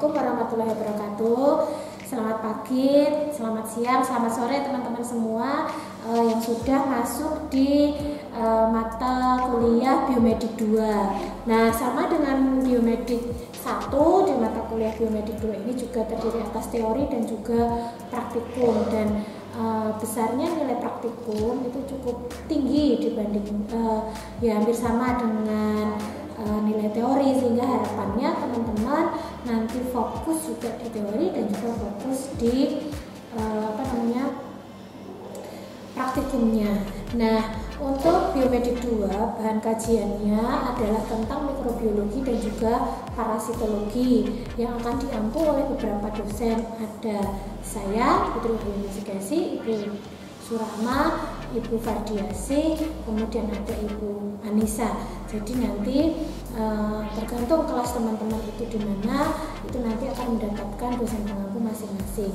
Assalamualaikum warahmatullahi wabarakatuh. Selamat pagi, selamat siang, selamat sore teman-teman semua yang sudah masuk di mata kuliah Biomedik 2. Nah, sama dengan Biomedik 1, di mata kuliah Biomedik 2 ini juga terdiri atas teori dan juga praktikum, dan besarnya nilai praktikum itu cukup tinggi dibanding ya hampir sama dengan nilai teori, sehingga harapannya teman-teman nanti fokus juga di teori dan juga fokus di praktikumnya. Nah, untuk Biomedik 2 bahan kajiannya adalah tentang mikrobiologi dan juga parasitologi yang akan diampu oleh beberapa dosen. Ada saya, Putri Investigasi, Ibu Surahma, Ibu Fardiasi, kemudian ada Ibu Anissa. Jadi nanti tergantung kelas teman-teman itu di mana, itu nanti akan mendapatkan dosen pengampu masing-masing.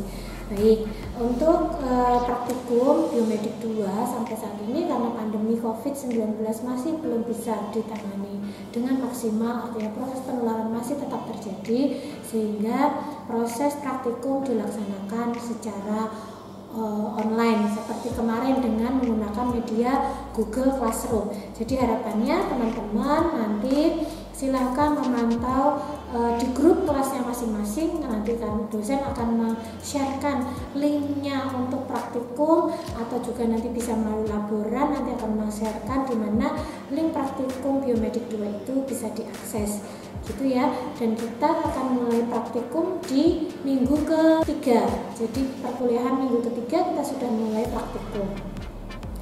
Baik, untuk praktikum Biomedik 2 sampai saat ini karena pandemi COVID-19 masih belum bisa ditangani dengan maksimal, artinya proses penularan masih tetap terjadi, sehingga proses praktikum dilaksanakan secara online seperti kemarin dengan menggunakan media Google Classroom. Jadi harapannya teman-teman nanti silahkan memantau di grup kelasnya masing-masing. Nanti kan dosen akan men-sharekan linknya untuk praktikum, atau juga nanti bisa melalui laporan nanti akan men-sharekan di mana link praktikum Biomedik 2 itu bisa diakses gitu ya. Dan kita akan mulai praktikum di minggu ketiga. Jadi perkuliahan minggu ketiga kita sudah mulai praktikum.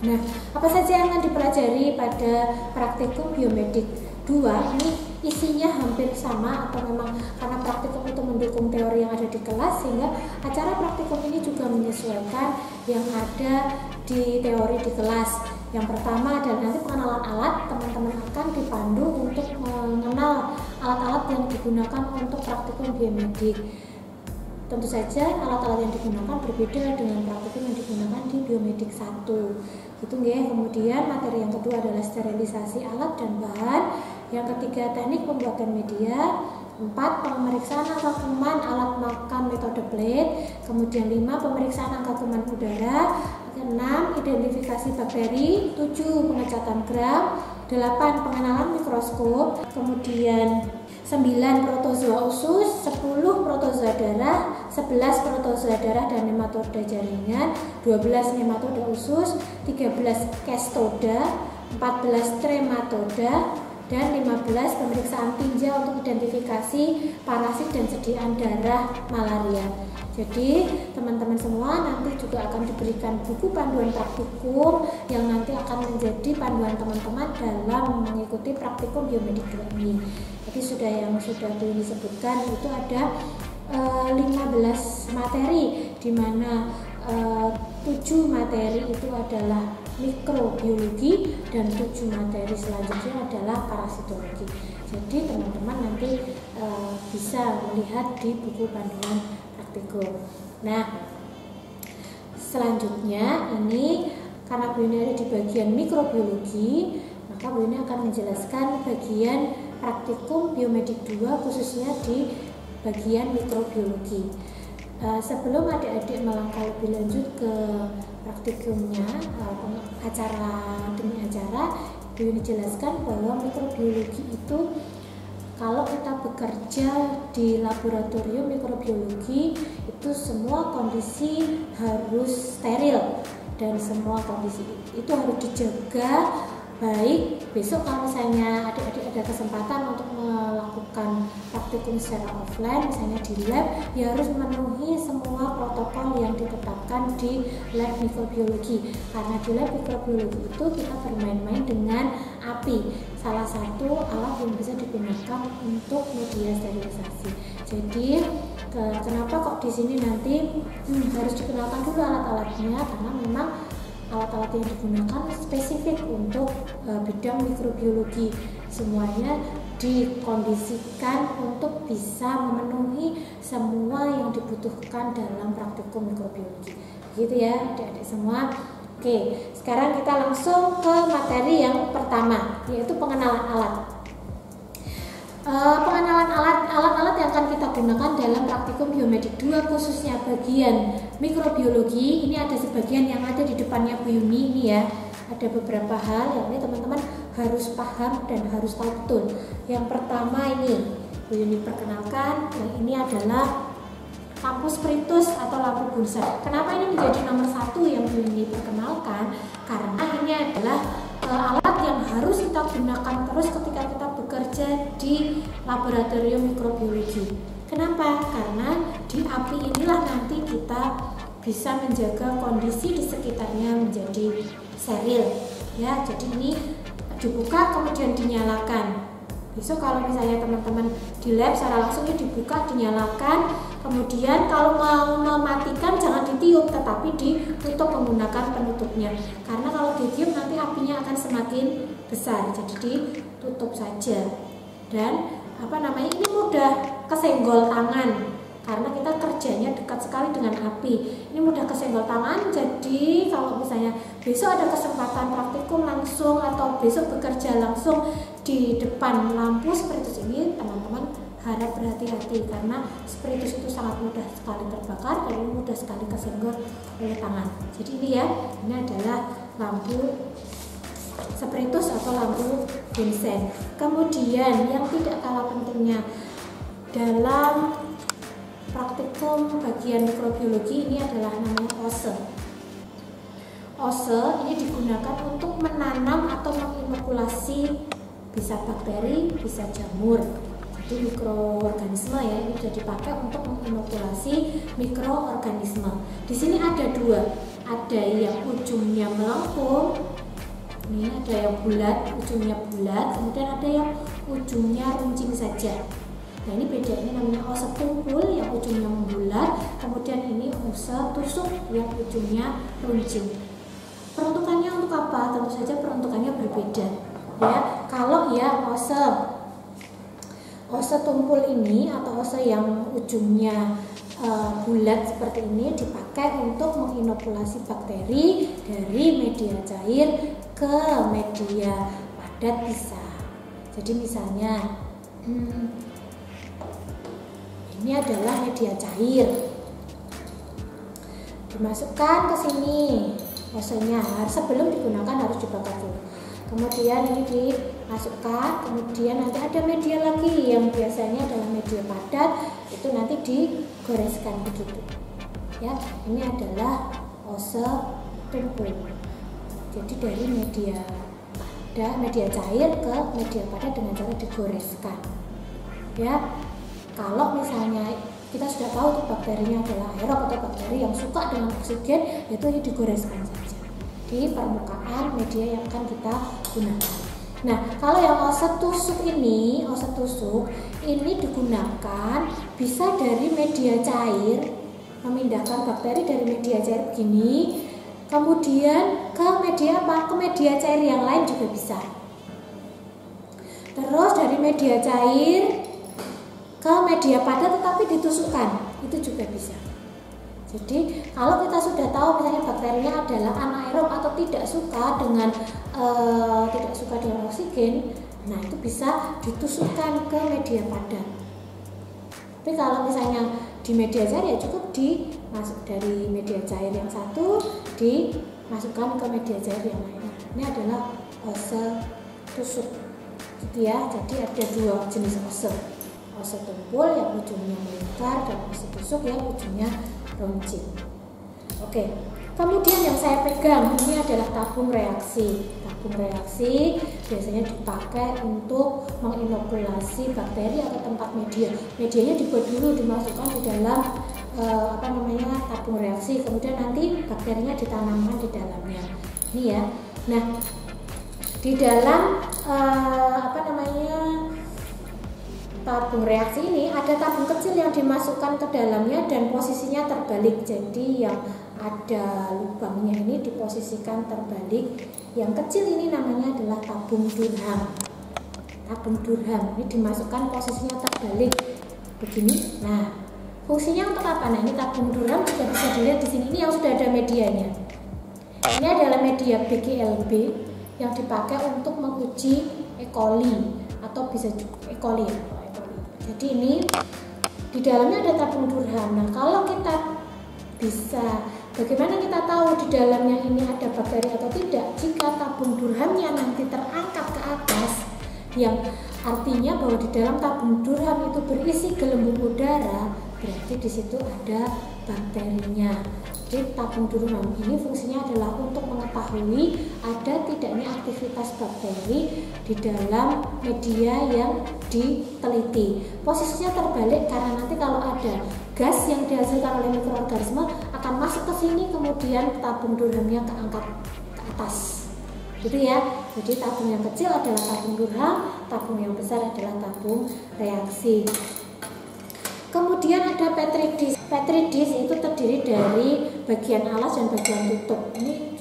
Nah, apa saja yang akan dipelajari pada praktikum Biomedik 2 ini? Isinya hampir sama, atau memang karena praktikum itu mendukung teori yang ada di kelas, sehingga acara praktikum ini juga menyesuaikan yang ada di teori di kelas. Yang pertama adalah nanti pengenalan alat. Teman-teman akan dipandu untuk mengenal alat-alat yang digunakan untuk praktikum biomedik. Tentu saja alat-alat yang digunakan berbeda dengan praktikum yang digunakan di Biomedik 1. Gitu nggih. Kemudian materi yang kedua adalah sterilisasi alat dan bahan. Yang ketiga teknik pembuatan media. 4 pemeriksaan angka kuman alat makan metode plate. Kemudian 5 pemeriksaan angka kuman udara. 6 identifikasi bakteri. 7 pengecatan gram. 8 pengenalan mikroskop. Kemudian 9 protozoa usus, 10 protozoa darah, 11 protozoa darah dan nematoda jaringan, 12 nematoda usus, 13 kestoda, 14 trematoda, dan 15 pemeriksaan tinja untuk identifikasi parasit dan sediaan darah malaria. Jadi teman-teman semua nanti juga akan diberikan buku panduan praktikum yang nanti akan menjadi panduan teman-teman dalam mengikuti praktikum Biomedik 2 ini. Jadi sudah belum disebutkan itu ada 15 materi, di mana 7 materi itu adalah mikrobiologi dan 7 materi selanjutnya adalah parasitologi. Jadi teman-teman nanti bisa melihat di buku panduan praktikum. Nah, selanjutnya ini karena Bu ini ada di bagian mikrobiologi, maka Bu ini akan menjelaskan bagian praktikum Biomedik 2 khususnya di bagian mikrobiologi. Sebelum adik-adik melangkah lebih lanjut ke praktikumnya, acara demi acara, Bu ini jelaskan bahwa mikrobiologi itu kalau kita bekerja di laboratorium mikrobiologi itu semua kondisi harus steril, dan semua kondisi itu harus dijaga baik. Besok kalau misalnya adik-adik ada kesempatan untuk melakukan praktikum secara offline, misalnya di lab, ya harus memenuhi semua protokol yang ditetapkan di lab mikrobiologi. Karena di lab mikrobiologi itu kita bermain-main dengan api, salah satu alat yang bisa digunakan untuk media sterilisasi. Jadi kenapa kok di sini nanti harus dikenalkan dulu alat-alatnya, karena memang alat-alat yang digunakan spesifik untuk bidang mikrobiologi. Semuanya dikondisikan untuk bisa memenuhi semua yang dibutuhkan dalam praktikum mikrobiologi. Gitu ya adik-adik semua. Oke, sekarang kita langsung ke materi yang pertama, yaitu pengenalan alat. Pengenalan alat-alat yang akan kita gunakan dalam praktikum biomedik 2 khususnya bagian mikrobiologi. Ini ada sebagian yang ada di depannya Bu Yuni ini ya. Ada beberapa hal yang ini teman-teman harus paham dan harus tahu betul. Yang pertama ini Bu Yuni perkenalkan, yang ini adalah lampu spiritus atau lampu bunsen. Kenapa ini menjadi nomor 1 yang Bu Yuni perkenalkan? Karena ini adalah alat yang harus kita gunakan terus ketika kita bekerja di laboratorium mikrobiologi. Kenapa? Karena di api inilah nanti kita bisa menjaga kondisi di sekitarnya menjadi steril ya. Jadi ini dibuka kemudian dinyalakan. Besok kalau misalnya teman-teman di lab secara langsung ini dibuka, dinyalakan, kemudian kalau mau mematikan jangan ditiup tetapi ditutup menggunakan penutupnya. Karena kalau ditiup nanti apinya akan semakin besar. Jadi ditutup saja. Dan ini mudah kesenggol tangan. Karena kita kerjanya dekat sekali dengan api, ini mudah kesenggol tangan. Jadi kalau misalnya besok ada kesempatan praktikum langsung atau besok bekerja langsung di depan lampu spiritus ini, teman-teman harap berhati-hati karena spiritus itu sangat mudah sekali terbakar dan mudah sekali kesenggol oleh tangan. Jadi ini ya, ini adalah lampu spiritus atau lampu bunsen. Kemudian yang tidak kalah pentingnya dalam praktikum bagian mikrobiologi ini adalah namanya ose. Ose ini digunakan untuk menanam atau menginokulasi bisa bakteri, bisa jamur. Jadi mikroorganisme ya, ini sudah dipakai untuk menginokulasi mikroorganisme. Di sini ada 2, ada yang ujungnya melengkung, ini ada yang bulat, ujungnya bulat, kemudian ada yang ujungnya runcing saja. Nah ini beda, ini namanya ose tumpul yang ujungnya membulat, kemudian ini ose tusuk yang ujungnya runcing. Peruntukannya untuk apa? Tentu saja peruntukannya berbeda. Ya, kalau ya ose tumpul ini atau ose yang ujungnya bulat seperti ini dipakai untuk menginokulasi bakteri dari media cair ke media padat bisa. Jadi misalnya ini adalah media cair, dimasukkan ke sini osenya. Sebelum digunakan harus dibakar dulu. Kemudian ini dimasukkan, kemudian nanti ada media lagi yang biasanya adalah media padat, itu nanti digoreskan begitu. Ya, ini adalah ose tumpul. Jadi dari media cair ke media padat dengan cara digoreskan. Ya. Kalau misalnya kita sudah tahu bakterinya adalah aerob atau bakteri yang suka dengan oksigen, itu ini digoreskan saja di permukaan media yang akan kita gunakan. Nah, kalau yang ose tusuk ini digunakan bisa dari media cair, memindahkan bakteri dari media cair begini, kemudian ke media apa? Ke media cair yang lain juga bisa. Terus dari media cair ke media padat tetapi ditusukkan, itu juga bisa. Jadi kalau kita sudah tahu misalnya bakterinya adalah anaerob atau tidak suka dengan oksigen, nah itu bisa ditusukkan ke media padat. Tapi kalau misalnya di media cair ya cukup dimasuk dari media cair yang satu dimasukkan ke media cair yang lain. Ini adalah ose tusuk, gitu ya. Jadi ada 2 jenis ose. Ose tumpul yang ujungnya melingkar dan ose tusuk yang ujungnya runcing. Oke, kemudian yang saya pegang ini adalah tabung reaksi. Tabung reaksi biasanya dipakai untuk menginokulasi bakteri atau tempat media. Medianya dibuat dulu, dimasukkan di dalam tabung reaksi, kemudian nanti bakterinya ditanamkan di dalamnya. Ini ya. Nah, di dalam tabung reaksi ini ada tabung kecil yang dimasukkan ke dalamnya dan posisinya terbalik. Jadi yang ada lubangnya ini diposisikan terbalik. Yang kecil ini namanya adalah tabung Durham. Tabung Durham ini dimasukkan posisinya terbalik begini. Nah, fungsinya untuk apa? Nah, ini tabung Durham juga bisa dilihat di sini. Ini yang sudah ada medianya. Ini adalah media BGLB yang dipakai untuk menguji E. coli atau bisa juga E. coli. Jadi ini di dalamnya ada tabung Durham. Nah, kalau kita bisa, bagaimana kita tahu di dalamnya ini ada bakteri atau tidak? Jika tabung Durhamnya nanti terangkat ke atas, yang artinya bahwa di dalam tabung Durham itu berisi gelembung udara, berarti di situ ada bakterinya. Jadi tabung Durham ini fungsinya adalah untuk mengetahui ada tidaknya aktivitas bakteri di dalam media yang diteliti. Posisinya terbalik karena nanti kalau ada gas yang dihasilkan oleh mikroorganisme akan masuk ke sini, kemudian tabung Durhamnya keangkat ke atas. Gitu ya. Jadi tabung yang kecil adalah tabung Durham, tabung yang besar adalah tabung reaksi. Kemudian ada petri dish. Petri dish itu terdiri dari bagian alas dan bagian tutup. Ini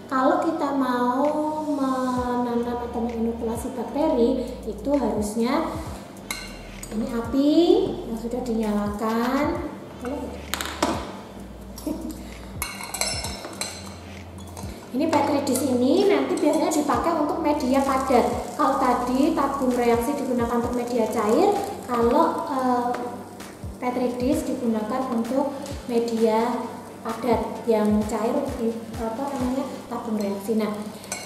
kalau kita mau menanam atau menginokulasi bakteri, itu harusnya ini api yang sudah dinyalakan. Ini petri dish ini nanti biasanya dipakai untuk media padat. Kalau tadi tabung reaksi digunakan untuk media cair, kalau petri dish digunakan untuk media padat yang cair di tabung reaksi. Nah,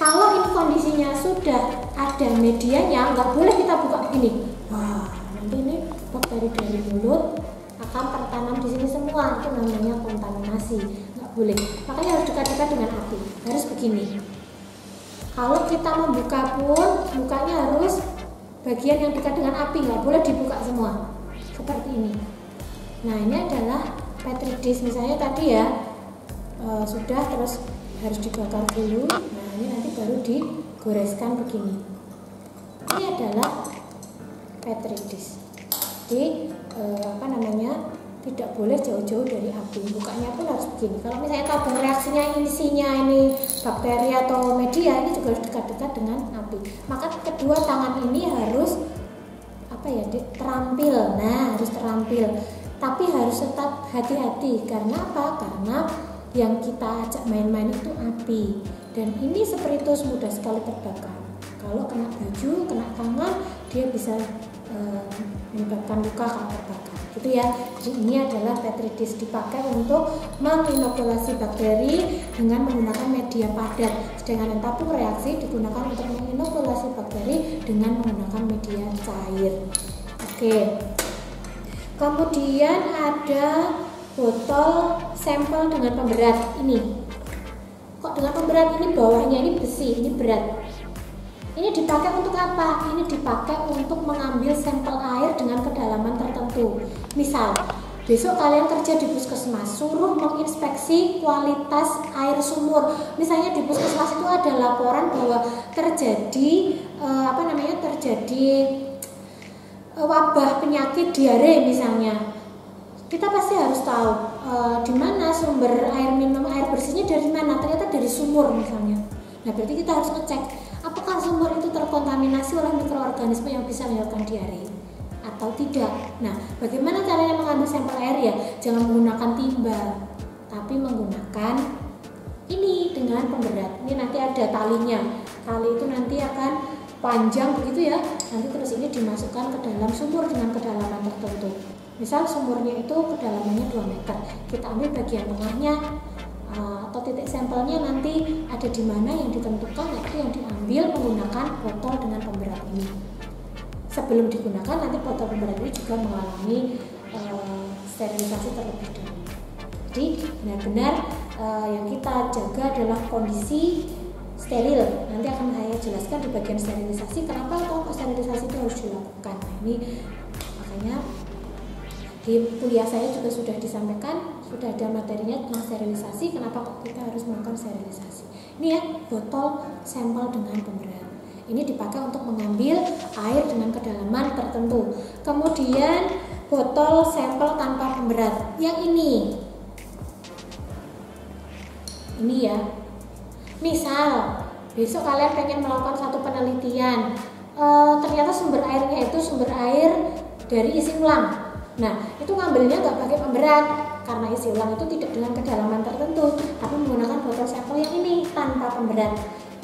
kalau ini kondisinya sudah ada medianya, nggak boleh kita buka begini. Wah, nanti ini bakteri dari mulut akan tertanam di sini semua. Itu namanya kontaminasi. Nggak boleh. Makanya harus dekat-dekat dengan api. Harus begini. Kalau kita membuka pun, bukanya harus bagian yang dekat dengan api. Nggak boleh dibuka semua. Seperti ini. Nah, ini adalah petri dish. Misalnya tadi ya sudah, terus harus dibakar dulu. Nah, ini nanti baru digoreskan begini. Ini adalah petri dish. Jadi tidak boleh jauh-jauh dari api. Bukanya pun harus begini. Kalau misalnya tabung reaksinya isinya ini bakteri atau media, ini juga harus dekat-dekat dengan api. Maka kedua tangan ini harus terampil. Nah, harus terampil. Tapi harus tetap hati-hati. Karena apa? Karena yang kita ajak main-main itu api. Dan ini spiritus mudah sekali terbakar. Kalau kena baju, kena tangan, dia bisa menyebabkan luka kalau terbakar. Gitu ya. Jadi ini adalah petri dish, dipakai untuk menginokulasi bakteri dengan menggunakan media padat. Sedangkan yang tabung reaksi digunakan untuk menginokulasi bakteri dengan menggunakan media cair. Oke. Kemudian ada botol sampel dengan pemberat ini. Kok dengan pemberat ini bawahnya ini besi, ini berat. Ini dipakai untuk apa? Ini dipakai untuk mengambil sampel air dengan kedalaman tertentu. Misal, besok kalian kerja di puskesmas, suruh menginspeksi kualitas air sumur. Misalnya di puskesmas itu ada laporan bahwa terjadi wabah penyakit diare misalnya. Kita pasti harus tahu di mana sumber air minum, air bersihnya dari mana. Ternyata dari sumur misalnya. Nah, berarti kita harus ngecek apakah sumur itu terkontaminasi oleh mikroorganisme yang bisa menyebabkan diare atau tidak. Nah, bagaimana caranya mengambil sampel air ya? Jangan menggunakan timba, tapi menggunakan ini dengan pemberat. Ini nanti ada talinya. Tali itu nanti akan panjang begitu ya. Nanti terus ini dimasukkan ke dalam sumur dengan kedalaman tertentu. Misal sumurnya itu kedalamannya 2 meter. Kita ambil bagian tengahnya atau titik sampelnya nanti ada di mana yang ditentukan, itu yang diambil menggunakan botol dengan pemberat ini. Sebelum digunakan nanti botol pemberat ini juga mengalami sterilisasi terlebih dahulu. Jadi benar-benar yang kita jaga adalah kondisi steril. Nanti akan saya jelaskan di bagian sterilisasi kenapa kok sterilisasi itu harus dilakukan. Nah, ini makanya di kuliah saya juga sudah disampaikan, sudah ada materinya tentang sterilisasi, kenapa kok kita harus melakukan sterilisasi. Ini ya, botol sampel dengan pemberat. Ini dipakai untuk mengambil air dengan kedalaman tertentu. Kemudian botol sampel tanpa pemberat. Yang ini ya. Misal besok kalian pengen melakukan satu penelitian, ternyata sumber airnya itu sumber air dari isi ulang. Nah, itu ngambilnya nggak pakai pemberat karena isi ulang itu tidak dengan kedalaman tertentu, tapi menggunakan botol sampel yang ini tanpa pemberat.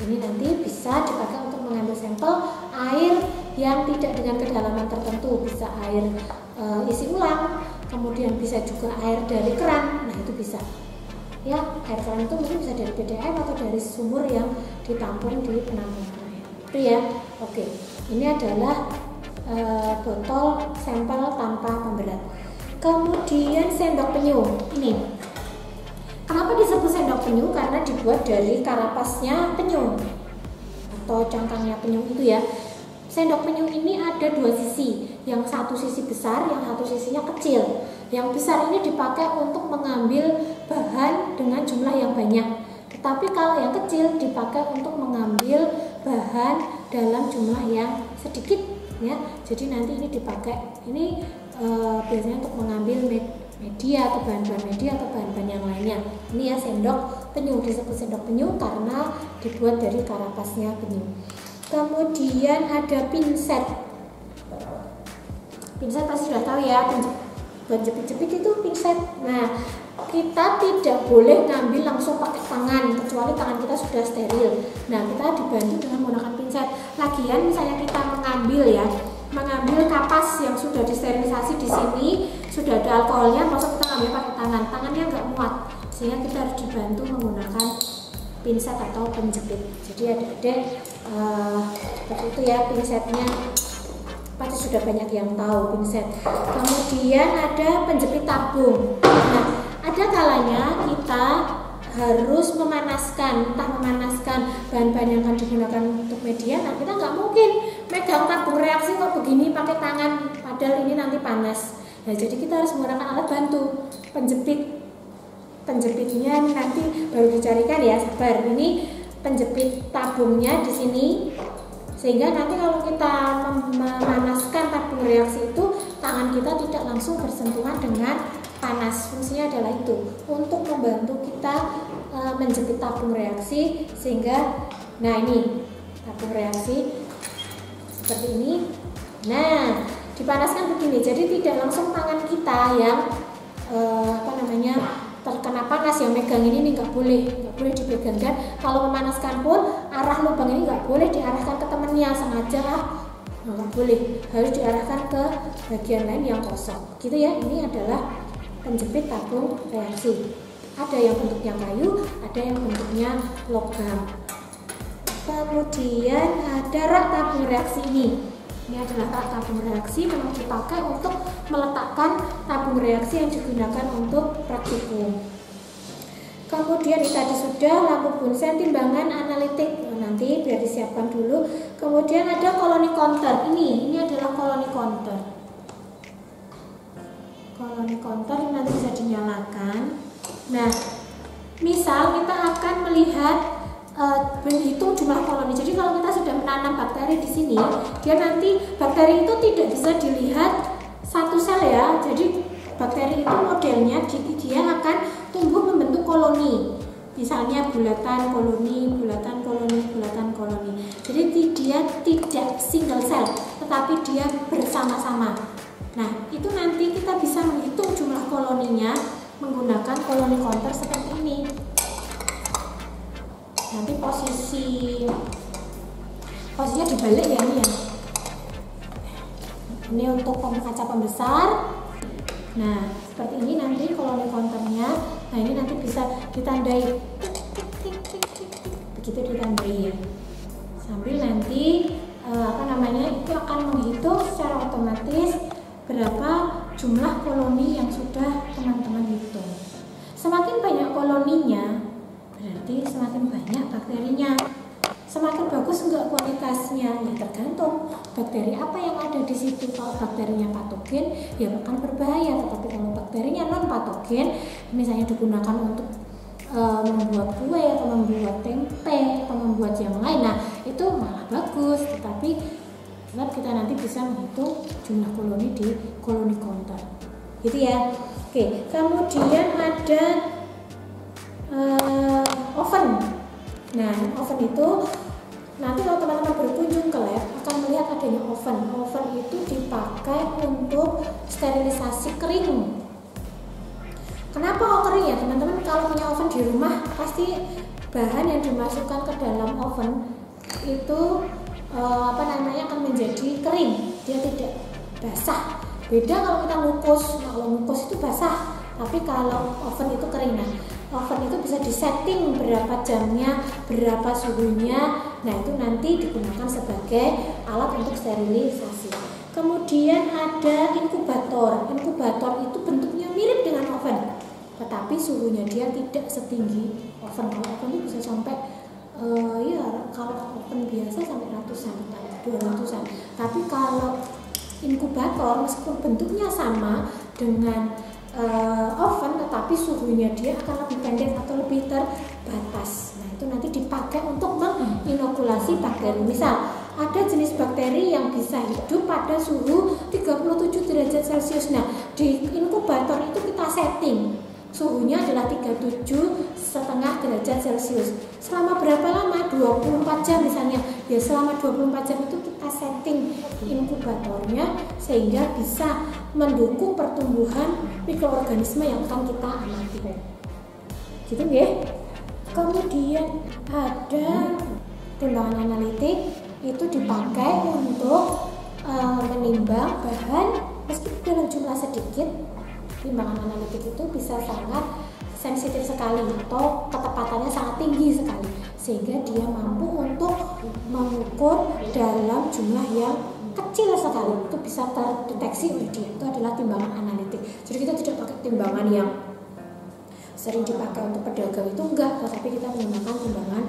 Ini nanti bisa dipakai untuk mengambil sampel air yang tidak dengan kedalaman tertentu, bisa air isi ulang, kemudian bisa juga air dari keran. Nah itu bisa ya, air keran itu mungkin bisa dari PDAM atau dari sumur yang ditampung di penampungan air itu ya. Oke, ini adalah botol sampel tanpa pemberat. Kemudian sendok penyu ini, kenapa disebut sendok penyu? Karena dibuat dari karapasnya penyu atau cangkangnya penyu itu ya. Sendok penyu ini ada dua sisi, yang satu sisi besar, yang satu sisinya kecil. Yang besar ini dipakai untuk mengambil bahan dengan jumlah yang banyak, tetapi kalau yang kecil dipakai untuk mengambil bahan dalam jumlah yang sedikit ya. Jadi nanti ini dipakai, ini biasanya untuk mengambil media atau bahan-bahan media atau bahan-bahan yang lainnya. Ini ya sendok penyu, disebut sendok penyu karena dibuat dari karapasnya penyu. Kemudian ada pinset. Pinset pasti sudah tahu ya, buat jepit-jepit itu pinset. Nah, kita tidak boleh ngambil langsung pakai tangan kecuali tangan kita sudah steril. Nah, kita dibantu dengan menggunakan pinset. Lagian misalnya kita mengambil kapas yang sudah disterilisasi di sini, sudah ada alkoholnya, maksud kita ngambil pakai tangan, tangannya nggak muat, sehingga kita harus dibantu menggunakan pinset atau penjepit. Jadi adik-adik seperti itu ya pinsetnya, pasti sudah banyak yang tahu pinset. Kemudian ada penjepit tabung. Nah, ada kalanya kita harus memanaskan, entah memanaskan bahan-bahan yang akan digunakan untuk media. Nah, kita nggak mungkin megang tabung reaksi kok begini pakai tangan, padahal ini nanti panas. Nah, jadi kita harus menggunakan alat bantu, penjepit. Penjepitnya nanti baru dicarikan ya, sabar. Ini penjepit tabungnya di sini, sehingga nanti kalau kita memanaskan tabung reaksi itu, tangan kita tidak langsung bersentuhan dengan panas. Fungsinya adalah itu, untuk membantu kita menjepit tabung reaksi, sehingga nah ini tabung reaksi seperti ini. Nah, dipanaskan begini, jadi tidak langsung tangan kita yang terkena panas, yang megang ini nggak boleh dipegang. Dan kalau memanaskan pun arah lubang ini nggak boleh diarahkan ke temennya sengaja, nggak boleh, harus diarahkan ke bagian lain yang kosong gitu ya. Ini adalah penjepit tabung reaksi. Ada yang bentuknya kayu, ada yang bentuknya logam. Kemudian ada rak tabung reaksi ini. Ini adalah rak tabung reaksi, memang dipakai untuk meletakkan tabung reaksi yang digunakan untuk praktikum. Kemudian ini tadi sudah lampu bunsen, timbangan analitik. Nah, nanti biar disiapkan dulu. Kemudian ada koloni counter. Ini adalah koloni counter. Koloni counter ini nanti bisa dinyalakan. Nah, misal kita akan melihat berhitung jumlah koloni. Jadi kalau kita sudah menanam bakteri di sini, dia nanti bakteri itu tidak bisa dilihat satu sel ya. Jadi bakteri itu modelnya dia akan tumbuh membentuk koloni. Misalnya bulatan koloni, bulatan koloni, bulatan koloni. Jadi dia tidak single cell, tetapi dia bersama-sama. Nah, itu nanti kita bisa menghitung jumlah koloninya menggunakan koloni counter seperti ini. Nanti posisinya dibalik ya ini ya. Ini untuk kaca pembesar. Nah, seperti ini nanti koloni counternya. Nah, ini nanti bisa ditandai, begitu ditandai ya. Sambil nanti itu akan menghitung secara otomatis berapa jumlah koloni yang sudah teman-teman hitung. Semakin banyak koloninya, berarti semakin banyak bakterinya. Semakin bagus enggak kualitasnya, ya tergantung bakteri apa yang ada di situ. Kalau bakterinya patogen, ya akan berbahaya. Tetapi kalau bakterinya non patogen, misalnya digunakan untuk membuat kue atau membuat tempe atau membuat yang lain, nah itu malah bagus. Tetapi tetap kita nanti bisa menghitung jumlah koloni di koloni counter, gitu ya. Oke, kemudian ada oven. Nah, oven itu nanti kalau teman-teman berkunjung ke lab akan melihat adanya oven. Oven itu dipakai untuk sterilisasi kering. Kenapa kok kering ya teman-teman? Kalau punya oven di rumah pasti bahan yang dimasukkan ke dalam oven itu akan menjadi kering, dia tidak basah. Beda kalau kita ngukus, kalau ngukus itu basah, tapi kalau oven itu kering. Nah, oven itu bisa disetting berapa jamnya, berapa suhunya. Nah, itu nanti digunakan sebagai alat untuk sterilisasi. Kemudian ada inkubator. Inkubator itu bentuknya mirip dengan oven, tetapi suhunya dia tidak setinggi oven. Kalau oven itu bisa sampai kalau oven biasa sampai ratusan, 200-an. Tapi kalau inkubator meskipun bentuknya sama dengan oven, tetapi suhunya dia akan lebih pendek atau lebih terbatas. Nah, itu nanti dipakai untuk menginokulasi bakteri. Misal ada jenis bakteri yang bisa hidup pada suhu 37 derajat Celcius. Nah, di inkubator itu kita setting suhunya adalah 37,5 derajat Celcius. Selama berapa lama? 24 jam misalnya. Ya, selama 24 jam itu kita setting inkubatornya sehingga bisa mendukung pertumbuhan mikroorganisme yang akan kita amati. Gitu ya. Kemudian ada timbangan analitik, itu dipakai untuk menimbang bahan meskipun dalam jumlah sedikit. Timbangan analitik itu bisa sangat sensitif sekali atau ketepatannya sangat tinggi sekali, sehingga dia mampu untuk mengukur dalam jumlah yang kecil sekali. Itu bisa terdeteksi oleh dia. Itu adalah timbangan analitik. Jadi kita tidak pakai timbangan yang sering dipakai untuk pedagang, itu enggak, tetapi kita menggunakan timbangan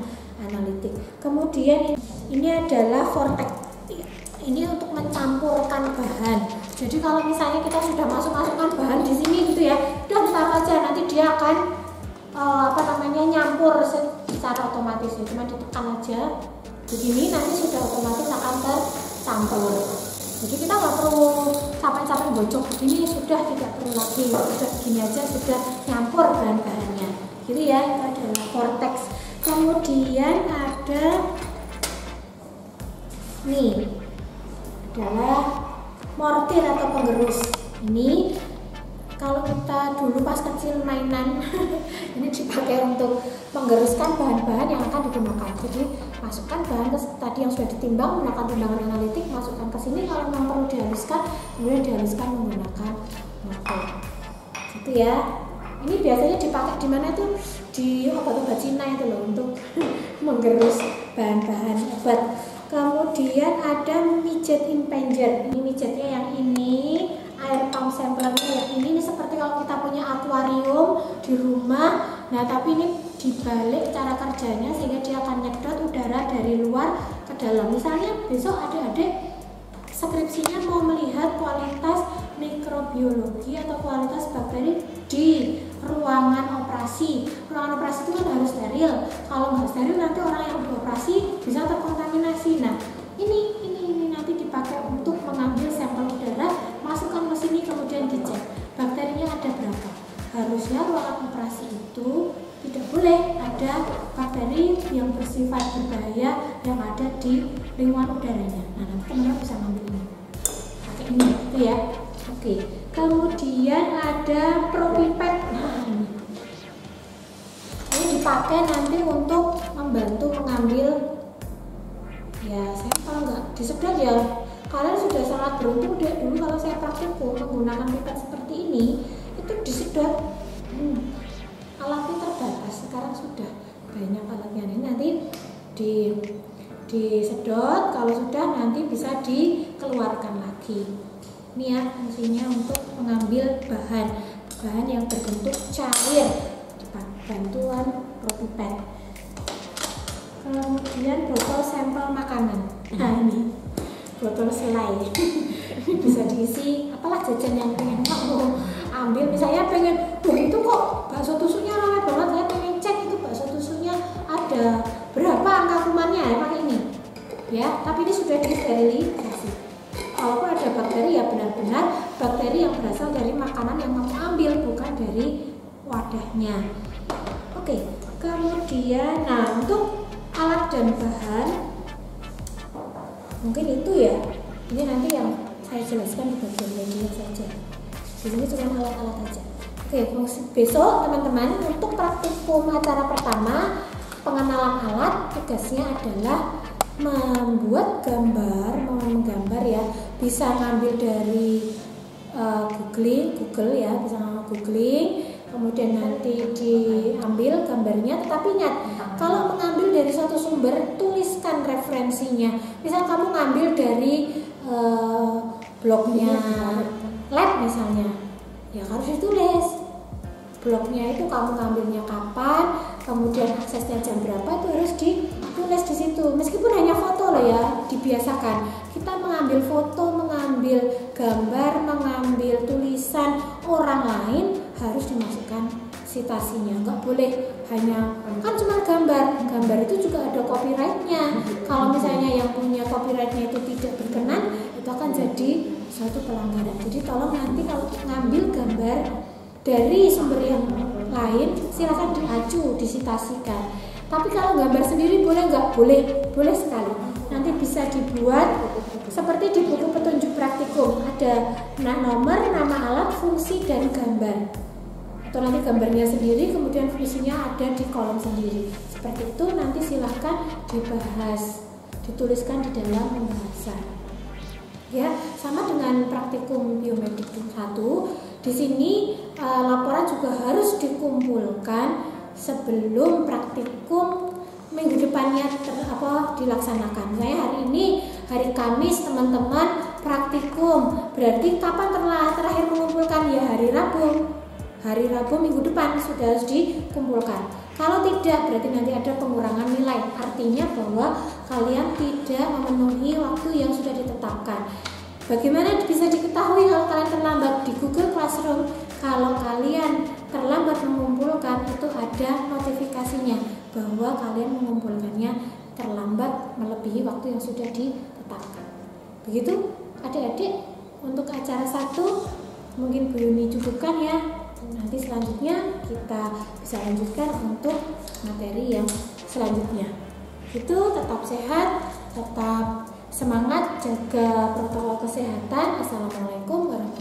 analitik. Kemudian ini adalah vortex. Ini untuk mencampurkan bahan. Jadi kalau misalnya kita sudah masukkan bahan di sini gitu ya, udah taruh aja, nanti dia akan nyampur secara otomatis. Cuma ditekan aja begini, nanti sudah otomatis akan tercampur. Jadi kita nggak perlu capek-capek bocok begini, sudah tidak perlu lagi, sudah begini aja sudah nyampur bahan-bahannya. Gitu ya, itu adalah vortex. Kemudian ada nih adalah mortir atau penggerus. Ini kalau kita dulu pas kecil mainan ini dipakai untuk menggeruskan bahan-bahan yang akan digunakan. Jadi masukkan bahan tadi yang sudah ditimbang menggunakan timbangan analitik, masukkan ke sini. Kalau memang perlu dihaluskan, kemudian dihaluskan menggunakan mortir. Gitu ya. Ini biasanya dipakai di mana tuh? Di obat-obat Cina itu loh, untuk menggerus bahan-bahan obat. Kemudian ada midget impenger. Ini midgetnya yang ini, air pump samplernya yang ini seperti kalau kita punya akuarium di rumah. Nah, tapi ini dibalik cara kerjanya sehingga dia akan nyedot udara dari luar ke dalam. Misalnya besok adik-adik skripsinya mau melihat kualitas mikrobiologi atau kualitas bakteri di ruangan operasi. Ruangan operasi itu kan harus steril. Kalau nggak steril nanti orang yang beroperasi bisa terkontaminasi. Nah, ini nanti dipakai untuk mengambil sampel udara, masukkan ke sini kemudian dicek bakterinya ada berapa. Harusnya ruangan operasi itu tidak boleh ada bakteri yang bersifat berbahaya yang ada di lingkungan udaranya. Nah, nanti teman-teman bisa ngambil ini pakai ini gitu ya. Oke, kemudian ada propipet. Nah, ini dipakai nanti untuk membantu mengambil ya sampel. Nggak disedot ya, kalian sudah sangat beruntung deh. Dulu kalau saya praktikum menggunakan pipet seperti ini itu disedot. Alatnya terbatas, sekarang sudah banyak alatnya. Ini nanti disedot, kalau sudah nanti bisa dikeluarkan lagi. Ini ya fungsinya untuk mengambil bahan yang berbentuk cair, bantuan propipet. Kemudian botol sampel makanan. Nah, ini botol selai. Bisa diisi apalah jajan yang pengen kamu ambil. Misalnya pengen, itu kok bakso tusuknya ramai banget, saya pengen cek itu bakso tusuknya ada berapa angka kumannya ya, pakai ini ya. Tapi ini sudah disterilisasi. Kalau ada bakteri ya benar-benar bakteri yang berasal dari makanan yang kamu ambil, bukan dari wadahnya. Oke, kemudian nah untuk alat dan bahan mungkin itu ya. Ini nanti yang saya jelaskan di bagian media saja. Di sini cuma alat-alat aja. Oke, besok teman-teman untuk praktikum acara pertama pengenalan alat tugasnya adalah membuat gambar, menggambar ya, bisa ngambil dari Google ya, bisa googling, kemudian nanti diambil gambarnya. Tetapi ingat, kalau mengambil dari suatu sumber, tuliskan referensinya. Misal kamu ngambil dari blognya lab misalnya, ya harus ditulis blognya itu kamu ngambilnya kapan, kemudian aksesnya jam berapa, itu harus ditulis di situ. Meskipun hanya foto loh ya, dibiasakan kita mengambil foto, mengambil gambar, mengambil tulisan orang lain harus dimasukkan citasinya. Nggak boleh hanya kan cuma gambar itu juga ada copyrightnya. Kalau misalnya yang punya copyrightnya itu tidak berkenan, itu akan jadi suatu pelanggaran. Jadi tolong nanti kalau ngambil gambar dari sumber yang lain silakan diacu, disitasikan. Tapi kalau gambar sendiri boleh nggak? Boleh sekali. Nanti bisa dibuat seperti di buku petunjuk praktikum, ada nomor, nama alat, fungsi, dan gambar. Atau nanti gambarnya sendiri, kemudian fungsinya ada di kolom sendiri. Seperti itu nanti silahkan dibahas, dituliskan di dalam pembahasan. Ya, sama dengan praktikum biomedik 1. Di sini laporan juga harus dikumpulkan sebelum praktikum minggu depannya dilaksanakan. Saya hari ini hari Kamis teman-teman praktikum, berarti kapan terakhir mengumpulkan? Ya hari Rabu. Hari Rabu minggu depan sudah harus dikumpulkan. Kalau tidak, berarti nanti ada pengurangan nilai. Artinya bahwa kalian tidak memenuhi waktu yang sudah ditetapkan. Bagaimana bisa diketahui kalau kalian terlambat? Di Google Classroom, kalau kalian terlambat mengumpulkan itu ada notifikasinya bahwa kalian mengumpulkannya terlambat melebihi waktu yang sudah ditetapkan. Begitu adik-adik untuk acara 1 mungkin Bu Yuni cukupkan ya. Nanti selanjutnya kita bisa lanjutkan untuk materi yang selanjutnya. Itu tetap sehat, tetap semangat, jaga protokol kesehatan. Assalamualaikum warahmatullahi wabarakatuh.